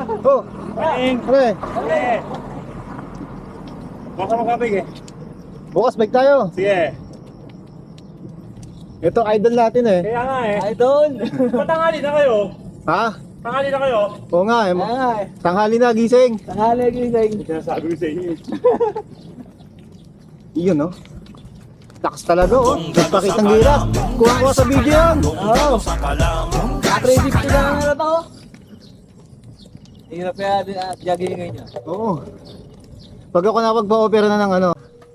Oh, pre. Baka makapig eh. Bukas bike tayo. Sige. Ito idol natin eh. Kaya nga eh. Idol! Patangali na kayo. Ha? Tangali na kayo. Oo nga eh. Ay, Tanghali na gising. tanghali gising. Sinasabi ko sa inyo. Iyon no. Takas talaga oh. Nagpakitang gira. Kuha ko sa video yan. Oo. Predict ko na nga na to. Hirap kaya jogging ngayon. Oo. Pag ako napagpa-opera na ng ano.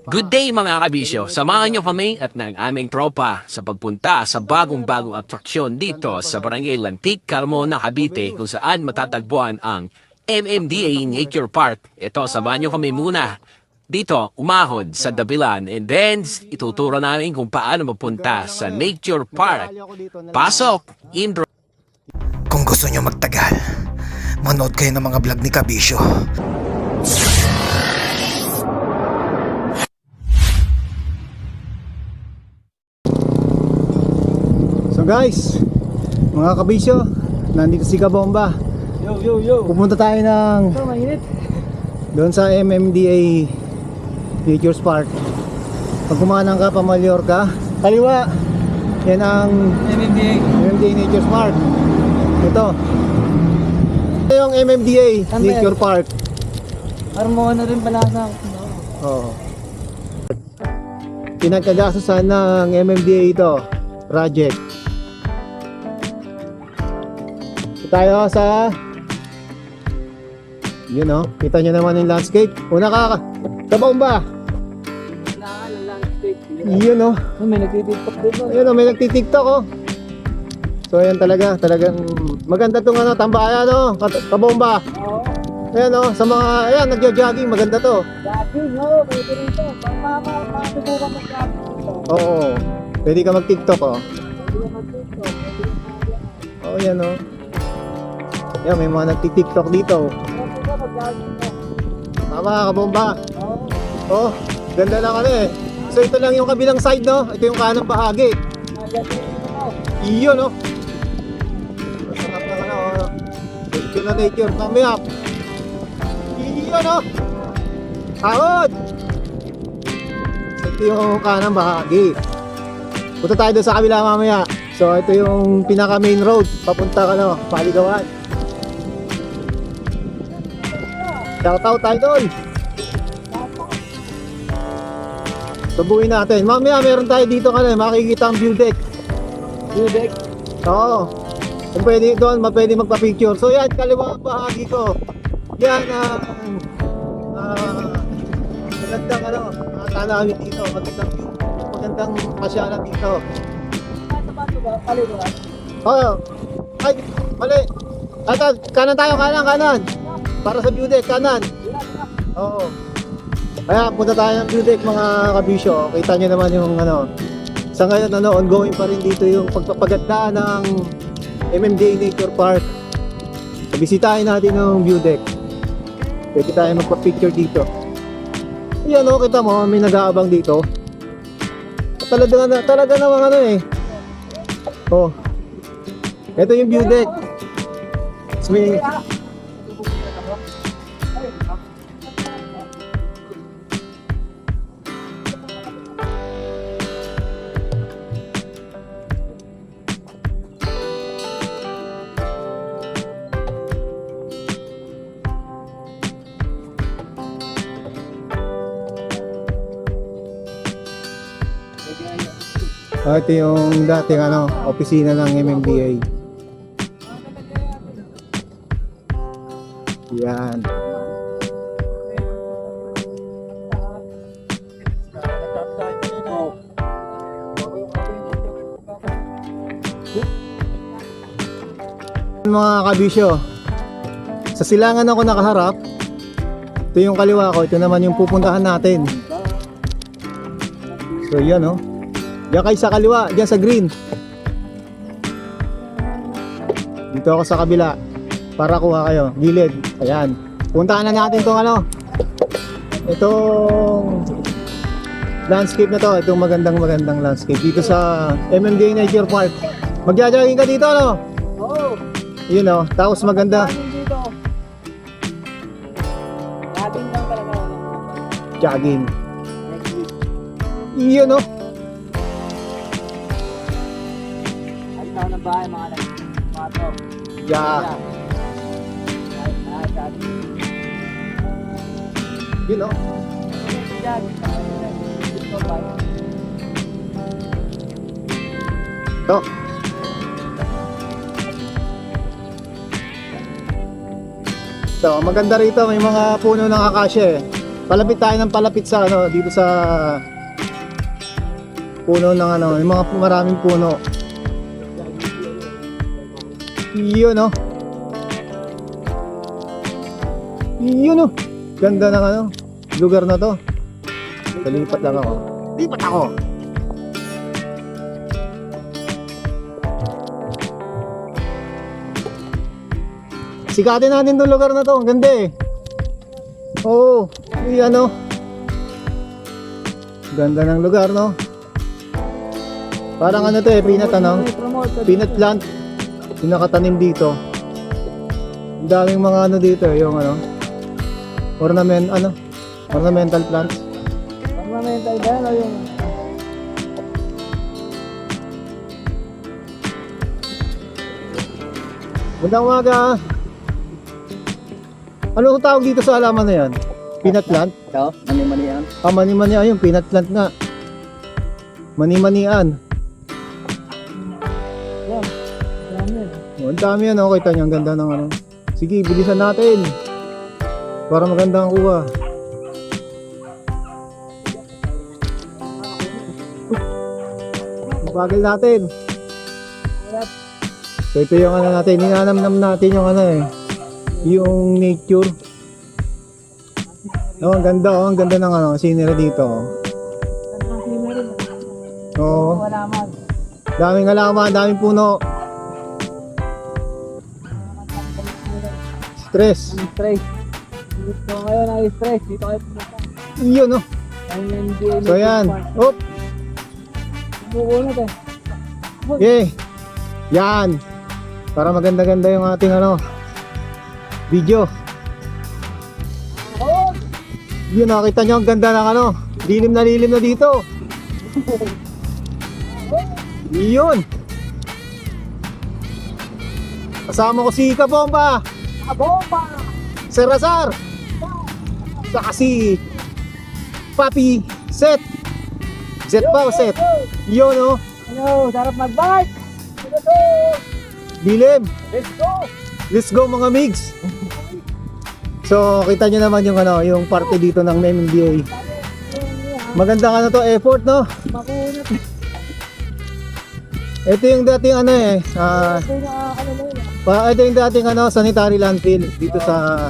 Good day mga kabisyo! Samahan niyo kami at ng aming tropa sa pagpunta sa bagong-bagong atraksyon dito sa Barangay Lantic, Carmona, Cavite kung saan matatagpuan ang MMDA Nature Park. Ito, samahan niyo kami muna dito, umahod sa Dabilan and then ituturo namin kung paano mapunta sa Nature Park. Pasok! Intro! Kung gusto nyo magtagal, manood kayo ng mga vlog ni Kabisyo. So guys, mga kabisyo, nandito si Kabomba. Yo. Pupunta tayo ng Ito, mainit. doon sa MMDA Nature Park. Pag kumanang ka pa Mallorca, kaliwa. Yan ang MMDA Nature Park. Ito yung MMDA Saan ba yan? Nature Park. Armo na rin pala sa... Oo. Pinagkagastusan ng MMDA ito project. Ito tayo sa yun o, kita nyo naman yung landscape. Una ka, Kabomba. Yun o, May nagtitiktok din mo. ayun o, may nagtitiktok o. So ayan talagang maganda tong ano, tambayan o, Kabomba. Oo. Ayan o, sa mga, ayan, nagja-jogging, maganda to. Jogging, oo. Pwede rin ito. Masubukan mag-jogging dito. Oo, pwede ka mag-tiktok o. Pwede ka mag-tiktok. Pwede ka mag-jogging. Oo, yan o. Ayan, may mga nagtitiktok dito. Pwede ka mag-jogging mo. Tama, Kabomba. Oo. Oh, ganda lang ano eh. So ito lang yung kabilang side no. Ito yung kanang bahagi. Jogging mo. Iyon no. Masarap na ano. Nature na nature. Mamaya. Iyon no. Ahod. So, ito yung kanang bahagi. Punta tayo doon sa kabila mamaya. So ito yung pinaka main road. Papunta ka no. Paligawan. Shout out tayo doon. Subuhin natin. Mamaya meron tayo dito makikita ang view deck. View deck. Oo. Kung pwede doon, pwede magpa-picture. So yan, kaliwang bahagi ko. Yan ang magandang tanawin dito. Magandang pasyalan dito. Pali ko lang. Oo. Ay, mali. Kanan tayo, kanan. Para sa view deck, kanan. Oo. Kaya punta tayo ng view deck mga kabisyo. Kita nyo naman yung ano. Sa ngayon ongoing pa rin dito yung pagpapaganda ng MMDA Nature Park. Bisitahin natin yung view deck. Pwede tayo magpa-picture dito. Ayan o, kita mo, may nag-aabang dito. Talaga namang ano eh. Oh. Ito yung view deck. May ito yung dating opisina ng MMDA. Yan. Mga kabisyo, sa silangan ako nakaharap. Ito yung kaliwa ko, ito naman yung pupuntahan natin. So yan o. Diyan kayo sa kaliwa, diyan sa green. Dito ako sa kabila para kuha kayo, gilid. Ayan. Puntahan na natin itong itong landscape na to, itong magandang landscape dito sa MMDA Nature Park. Magja-jogging ka dito Oo. Yun tapos maganda. Dito. jogging. Next week. Iyon no. Alis ako ng bahay mga anak. Mga to. Yeah. Yun no. To. So, maganda rito, may mga puno ng akasya eh. Palapit tayo ng palapit sa ano, dito sa puno ng ano, may mga maraming puno. Yun no. Yun no. Ganda ng ano, lugar na to. Lilipat lang ako. Lipat ako. Sikatin natin tong lugar na to. Ang ganda eh. Oo. Yung ano. Ganda ng lugar no. Parang ano to eh. Peanut ano. Peanut plant. Yung nakatanim dito. Ang daming mga ano dito. Yung ano. Ornamental plants. Ornamental ba yan o yung... Magandang umaga. Ano ang tawag dito sa halaman na yan? Peanut plant? Ito? Mani-mani yan? Ah, mani-manian. Yung peanut plant nga. Mani-manian. Yan. Dami. Oh, ang dami yan. Oh. Kita nyo. Ang ganda ng ano. Sige, bilisan natin. Para maganda ang kuha. Bagal natin. So ito yung ano natin. Ninanamnam natin yung ano eh. Yung nature. Oh, ang ganda oh. Ang ganda ng ano. Scenery dito. Oh. Wala man. Daming halaman. Daming puno. Stress. Ang stress. Dito ngayon ang stress. Dito kayo pumunta. Yun oh. Ang NBA. So yan. Oh. Bukunot eh. Okay. Yan. Para maganda-ganda yung ating ano video. Oh! Yun, nakita nyo ang ganda ng ano. Lilim na dito. Yun. Kasama ko si Kabomba, Abomba! si Razar, saka si Papi Set. Set ba o Set? Yun oh. Ano, sarap mag-bike! Let's go! Dilim. Let's go! Let's go mga migs. So, kita nyo naman yung ano, yung parte dito ng MMDA. Maganda ano to, effort no. Makunat. Ito yung dating ano eh, Ito yung ano na yun. ito yung dating ano, sanitary landfill dito sa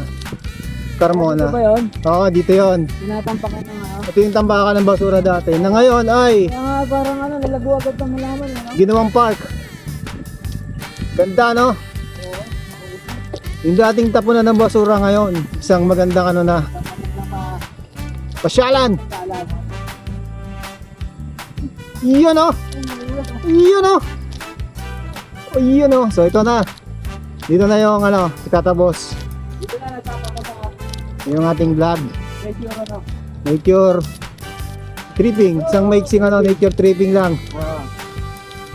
Carmona. Ito ba yun? Oo, dito yon. Tinatampakan na nga. Ito yung tambakan ng basura dati. Na ngayon ay Kaya nga parang ano, nalago agad ng malaman. Ano? ginawang park. Ganda no? Yung dating tapunan ng basura ngayon, isang magandang ano na, pasyalan. Kalan. Iyon oh. Iyon oh. Oh, iyon oh. So ito na. Dito na yung ano, itatapos Dito na nagpapakita. yung ating vlog. Medyo ano. Nature tripping. Isang maiksing ano, nature tripping lang.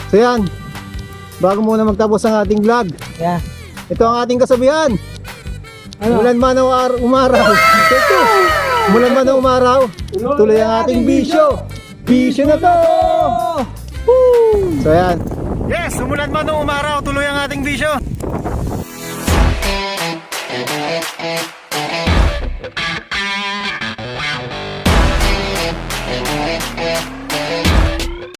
So yan. Bago muna magtapos ang ating vlog, Yeah. ito ang ating kasabihan. Ano? Mulan man o umaraw. Ito. Mulan man o umaraw, tuloy ang ating bisyo. Bisyo na to! Woo! So yan. Yes, umulan man o umaraw, tuloy ang ating bisyo.